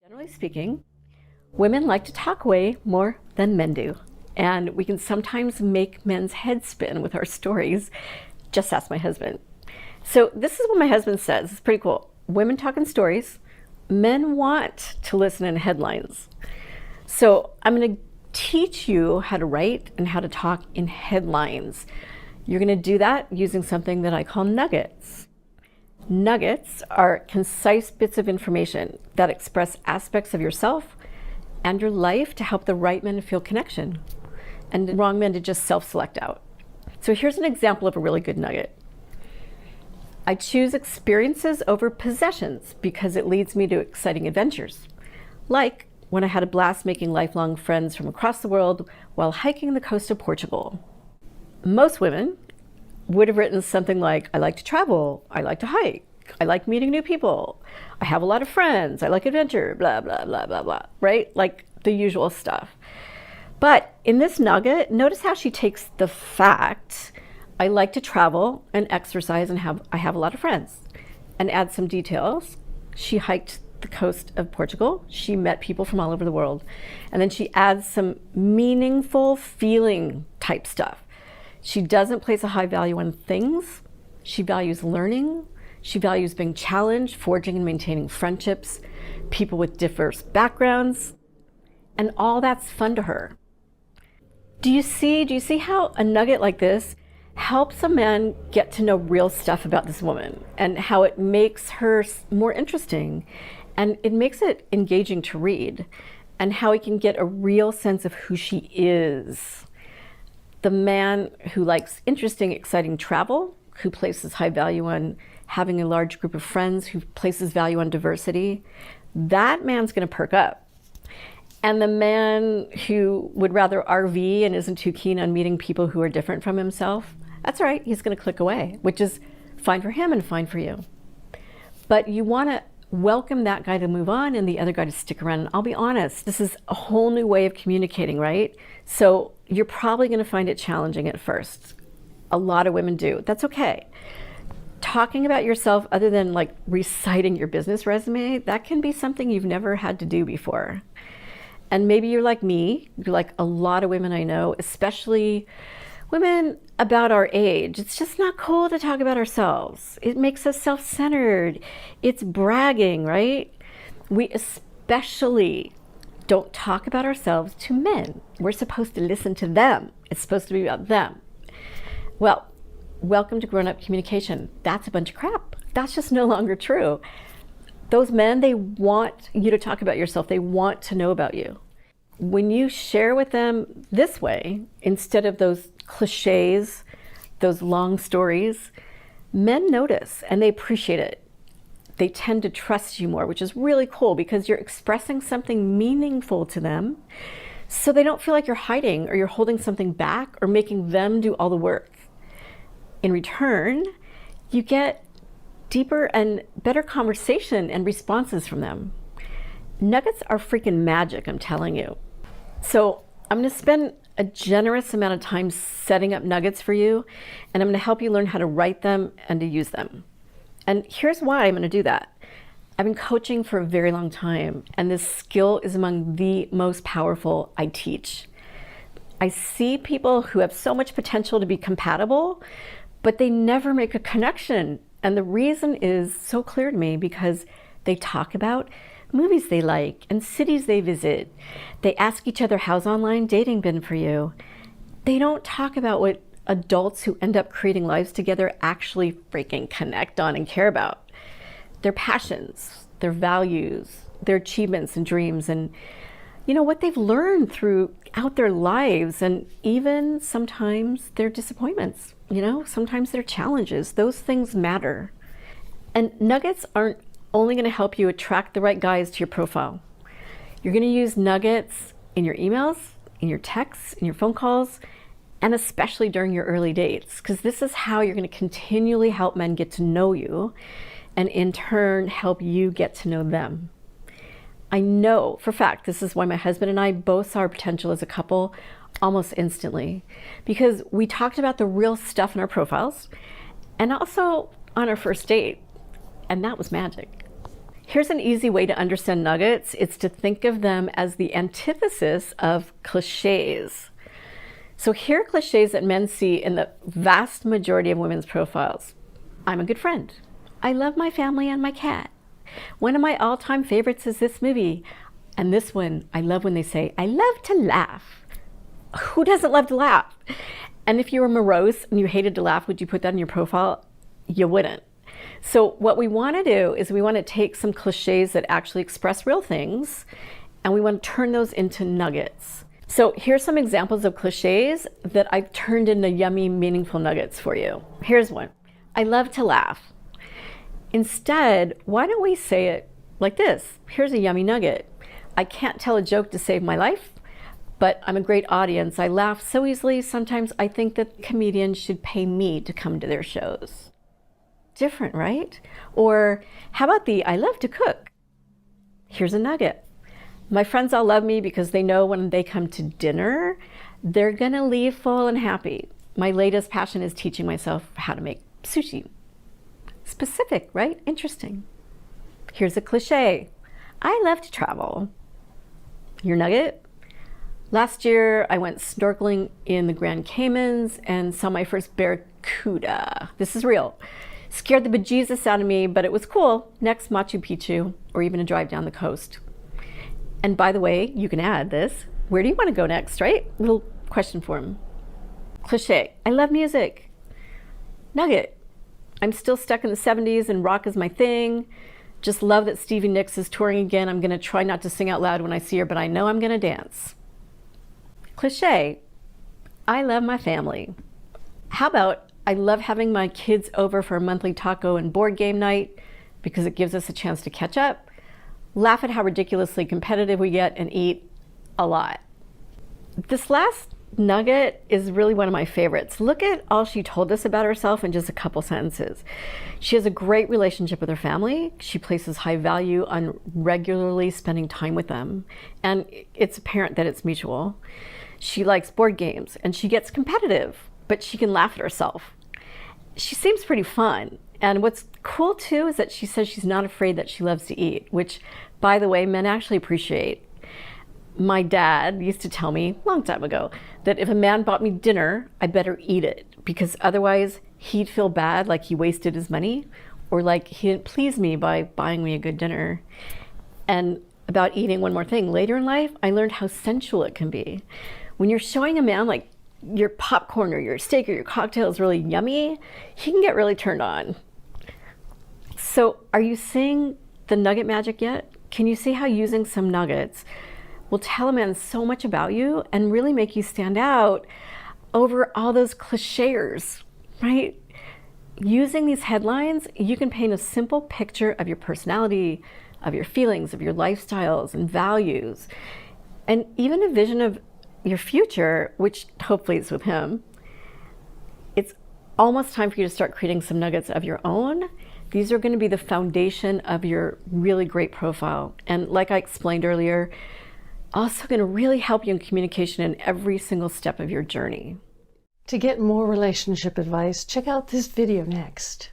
Generally speaking, women like to talk way more than men do. And we can sometimes make men's heads spin with our stories. Just ask my husband. So this is what my husband says. It's pretty cool. Women talk in stories. Men want to listen in headlines. So I'm going to teach you how to write and how to talk in headlines. You're going to do that using something that I call nuggets. Nuggets are concise bits of information that express aspects of yourself and your life to help the right men feel connection and the wrong men to just self-select out. So here's an example of a really good nugget. I choose experiences over possessions because it leads me to exciting adventures. Like when I had a blast making lifelong friends from across the world while hiking the coast of Portugal. Most women would have written something like, I like to travel, I like to hike, I like meeting new people, I have a lot of friends, I like adventure, blah, blah, blah, blah, blah, right? Like the usual stuff. But in this nugget, notice how she takes the fact, I like to travel and exercise and I have a lot of friends, and adds some details. She hiked the coast of Portugal. She met people from all over the world. And then she adds some meaningful feeling type stuff. She doesn't place a high value on things. She values learning. She values being challenged, forging and maintaining friendships, people with diverse backgrounds, and all that's fun to her. Do you see how a nugget like this helps a man get to know real stuff about this woman and how it makes her more interesting and it makes it engaging to read and how he can get a real sense of who she is? The man who likes interesting, exciting travel, who places high value on having a large group of friends, who places value on diversity, that man's going to perk up. And the man who would rather RV and isn't too keen on meeting people who are different from himself, that's all right, he's going to click away, which is fine for him and fine for you. But you want to welcome that guy to move on and the other guy to stick around. And I'll be honest, this is a whole new way of communicating, right? So you're probably going to find it challenging at first. A lot of women do. That's okay. Talking about yourself other than like reciting your business resume, that can be something you've never had to do before. And maybe you're like me, you're like a lot of women I know, especially women about our age. It's just not cool to talk about ourselves. It makes us self-centered. It's bragging, right? We especially don't talk about ourselves to men. We're supposed to listen to them. It's supposed to be about them. Well, welcome to grown-up communication. That's a bunch of crap. That's just no longer true. Those men, they want you to talk about yourself. They want to know about you. When you share with them this way, instead of those cliches, those long stories, men notice and they appreciate it. They tend to trust you more, which is really cool because you're expressing something meaningful to them so they don't feel like you're hiding or you're holding something back or making them do all the work. In return, you get deeper and better conversation and responses from them. Nuggets are freaking magic, I'm telling you. So I'm going to spend a generous amount of time setting up nuggets for you, and I'm going to help you learn how to write them and to use them. And here's why I'm going to do that. I've been coaching for a very long time, and this skill is among the most powerful I teach. I see people who have so much potential to be compatible, but they never make a connection. And the reason is so clear to me because they talk about movies they like and cities they visit. They ask each other, how's online dating been for you? They don't talk about what adults who end up creating lives together actually freaking connect on and care about. Their passions, their values, their achievements and dreams, and you know what they've learned throughout their lives, and even sometimes their disappointments, sometimes their challenges. Those things matter. And nuggets aren't only going to help you attract the right guys to your profile. You're going to use nuggets in your emails, in your texts, in your phone calls, and especially during your early dates, because this is how you're going to continually help men get to know you and in turn help you get to know them. I know for a fact this is why my husband and I both saw our potential as a couple almost instantly, because we talked about the real stuff in our profiles and also on our first date, and that was magic. Here's an easy way to understand nuggets. It's to think of them as the antithesis of cliches. So here are cliches that men see in the vast majority of women's profiles. I'm a good friend. I love my family and my cat. One of my all-time favorites is this movie. And this one, I love when they say, I love to laugh. Who doesn't love to laugh? And if you were morose and you hated to laugh, would you put that in your profile? You wouldn't. So what we want to do is we want to take some cliches that actually express real things, and we want to turn those into nuggets. So here's some examples of cliches that I've turned into yummy, meaningful nuggets for you. Here's one. I love to laugh. Instead, why don't we say it like this? Here's a yummy nugget. I can't tell a joke to save my life, but I'm a great audience. I laugh so easily, sometimes I think that comedians should pay me to come to their shows. Different, right? Or how about the I love to cook? Here's a nugget. My friends all love me because they know when they come to dinner, they're gonna leave full and happy. My latest passion is teaching myself how to make sushi. Specific, right? Interesting. Here's a cliche. I love to travel. Your nugget? Last year, I went snorkeling in the Grand Caymans and saw my first barracuda. This is real. Scared the bejesus out of me, but it was cool. Next, Machu Picchu, or even a drive down the coast. And by the way, you can add this. Where do you want to go next, right? Little question form. Cliche. I love music. Nugget. I'm still stuck in the 70s and rock is my thing. Just love that Stevie Nicks is touring again. I'm going to try not to sing out loud when I see her, but I know I'm going to dance. Cliche. I love my family. How about I love having my kids over for a monthly taco and board game night because it gives us a chance to catch up, laugh at how ridiculously competitive we get, and eat a lot. This last nugget is really one of my favorites. Look at all she told us about herself in just a couple sentences. She has a great relationship with her family. She places high value on regularly spending time with them, and it's apparent that it's mutual. She likes board games, and she gets competitive, but she can laugh at herself. She seems pretty fun. And what's cool too is that she says she's not afraid that she loves to eat, which, by the way, men actually appreciate. My dad used to tell me a long time ago that if a man bought me dinner, I better eat it because otherwise he'd feel bad, like he wasted his money or like he didn't please me by buying me a good dinner. And about eating, one more thing. Later in life, I learned how sensual it can be. When you're showing a man like your popcorn or your steak or your cocktail is really yummy, he can get really turned on. So are you seeing the nugget magic yet? Can you see how using some nuggets will tell a man so much about you and really make you stand out over all those cliches, right? Using these headlines, you can paint a simple picture of your personality, of your feelings, of your lifestyles and values, and even a vision of your future, which hopefully is with him. It's almost time for you to start creating some nuggets of your own. These are going to be the foundation of your really great profile. And like I explained earlier, also going to really help you in communication in every single step of your journey. To get more relationship advice, check out this video next.